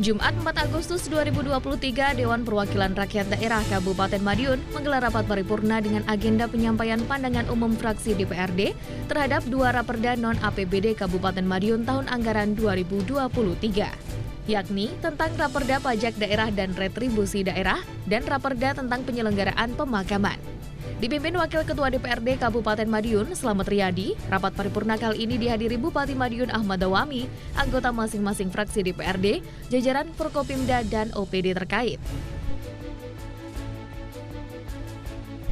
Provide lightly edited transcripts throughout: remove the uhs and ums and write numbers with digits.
Jumat 4 Agustus 2023, Dewan Perwakilan Rakyat Daerah Kabupaten Madiun menggelar rapat paripurna dengan agenda penyampaian pandangan umum fraksi DPRD terhadap 2 raperda non-APBD Kabupaten Madiun tahun anggaran 2023, yakni tentang raperda pajak daerah dan retribusi daerah dan raperda tentang penyelenggaraan pemakaman. Dipimpin Wakil Ketua DPRD Kabupaten Madiun, Slamet Riyadi, rapat paripurna kali ini dihadiri Bupati Madiun Ahmad Dawami, anggota masing-masing fraksi DPRD, jajaran Forkopimda dan OPD terkait.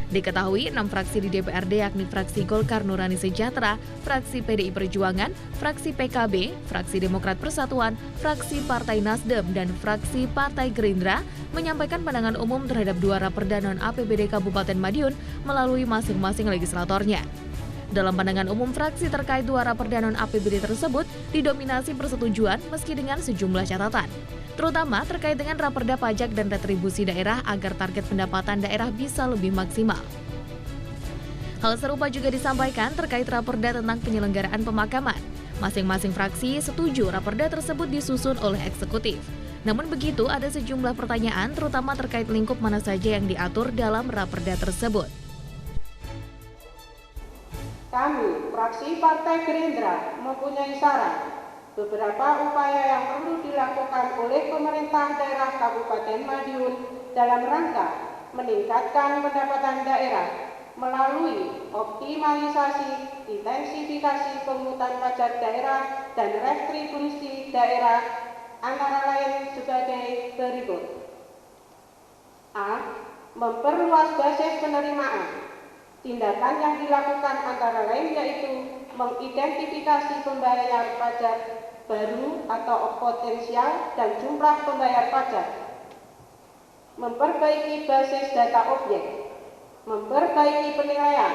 Diketahui 6 fraksi di DPRD yakni fraksi Golkar Nurani Sejahtera, fraksi PDI Perjuangan, fraksi PKB, fraksi Demokrat Persatuan, fraksi Partai Nasdem, dan fraksi Partai Gerindra menyampaikan pandangan umum terhadap 2 raperda non-APBD Kabupaten Madiun melalui masing-masing legislatornya. Dalam pandangan umum fraksi terkait 2 raperda non-APBD tersebut didominasi persetujuan meski dengan sejumlah catatan, terutama terkait dengan raperda pajak dan retribusi daerah agar target pendapatan daerah bisa lebih maksimal. Hal serupa juga disampaikan terkait raperda tentang penyelenggaraan pemakaman. Masing-masing fraksi setuju raperda tersebut disusun oleh eksekutif. Namun begitu, ada sejumlah pertanyaan terutama terkait lingkup mana saja yang diatur dalam raperda tersebut. Kami, fraksi Partai Gerindra, mempunyai saran beberapa upaya yang perlu dilakukan oleh pemerintah daerah Kabupaten Madiun dalam rangka meningkatkan pendapatan daerah melalui optimalisasi, intensifikasi pemungutan pajak daerah dan retribusi daerah antara lain sebagai berikut. A. Memperluas basis penerimaan. Tindakan yang dilakukan antara lain yaitu mengidentifikasi pembayar pajak baru atau potensial dan jumlah pembayar pajak, memperbaiki basis data objek, memperbaiki penilaian,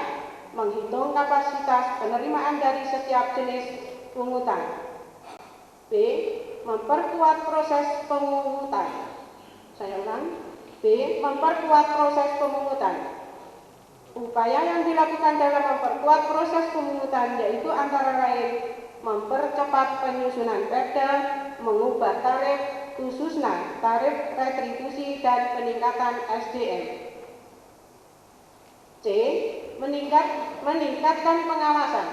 menghitung kapasitas penerimaan dari setiap jenis pungutan. B. Memperkuat proses pemungutan. Saya ulang. B. Memperkuat proses pemungutan. Upaya yang dilakukan dalam memperkuat proses pemungutan yaitu antara lain mempercepat penyusunan perda, mengubah tarif, khususnya tarif retribusi dan peningkatan SDM. C. Meningkatkan pengawasan.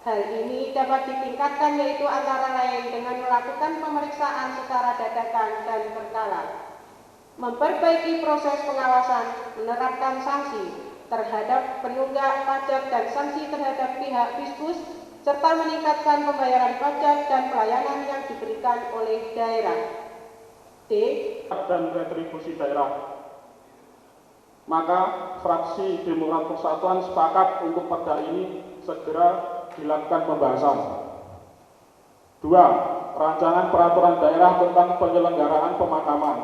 Hal ini dapat ditingkatkan yaitu antara lain dengan melakukan pemeriksaan secara dadakan dan berkala, memperbaiki proses pengawasan, menerapkan sanksi terhadap penunggak pajak dan sanksi terhadap pihak fiskus, serta meningkatkan pembayaran pajak dan pelayanan yang diberikan oleh daerah. D. Dan retribusi daerah. Maka fraksi Demokrat Persatuan sepakat untuk perda ini segera dilakukan pembahasan. 2. Rancangan peraturan daerah tentang penyelenggaraan pemakaman.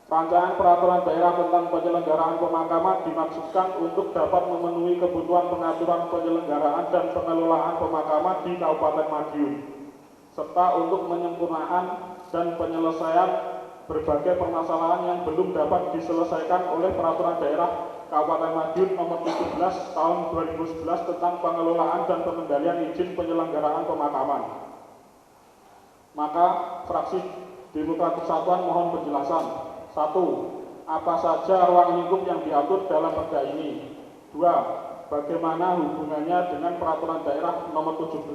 Rancangan peraturan daerah tentang penyelenggaraan pemakaman dimaksudkan untuk dapat memenuhi kebutuhan pengaturan penyelenggaraan dan pengelolaan pemakaman di Kabupaten Madiun, serta untuk menyempurnakan dan penyelesaian berbagai permasalahan yang belum dapat diselesaikan oleh peraturan daerah Kabupaten Madiun nomor 17 tahun 2011 tentang pengelolaan dan pengendalian izin penyelenggaraan pemakaman. Maka fraksi Demokrat Persatuan mohon penjelasan. 1. Apa saja ruang lingkup yang diatur dalam perda ini? 2. Bagaimana hubungannya dengan peraturan daerah nomor 17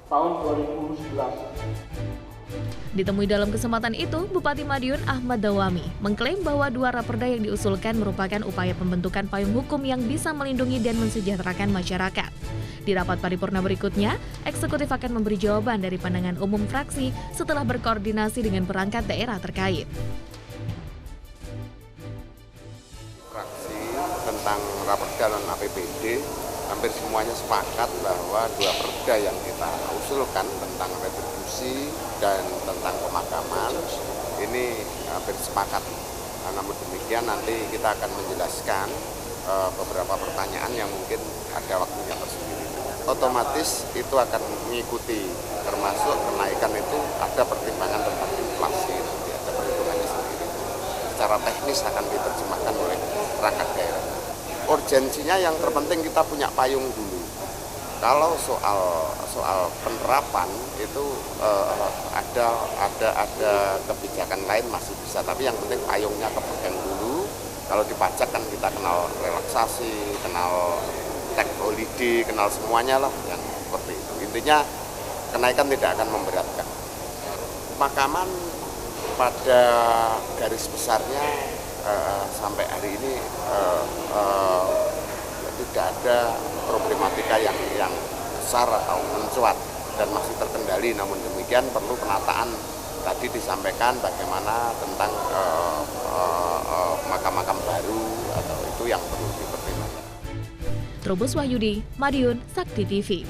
tahun 2011? Ditemui dalam kesempatan itu, Bupati Madiun Ahmad Dawami mengklaim bahwa 2 raperda yang diusulkan merupakan upaya pembentukan payung hukum yang bisa melindungi dan mensejahterakan masyarakat. Di rapat paripurna berikutnya, eksekutif akan memberi jawaban dari pandangan umum fraksi setelah berkoordinasi dengan perangkat daerah terkait. Tentang raperda non APBD, hampir semuanya sepakat bahwa 2 perda yang kita usulkan tentang retribusi dan tentang pemakaman ini hampir sepakat. Namun demikian nanti kita akan menjelaskan beberapa pertanyaan yang mungkin ada waktunya tersendiri. Otomatis itu akan mengikuti, termasuk kenaikan itu ada pertimbangan tentang inflasi, nanti ada perhitungannya sendiri. Secara teknis akan diterjemahkan oleh perangkat daerah. Urgensinya yang terpenting kita punya payung dulu. Kalau soal penerapan itu ada kebijakan lain masih bisa, tapi yang penting payungnya kepegang dulu. Kalau di pajak kan kita kenal relaksasi, kenal tax holiday, kenal semuanya lah yang seperti itu. Intinya kenaikan tidak akan memberatkan. Pemakaman pada garis besarnya sampai hari ini tidak ada problematika yang besar atau mencuat dan masih terkendali. Namun demikian perlu penataan, tadi disampaikan bagaimana tentang makam-makam baru atau itu yang perlu dipertimbangkan. Trubus Wahyudi, Madiun, Sakti TV.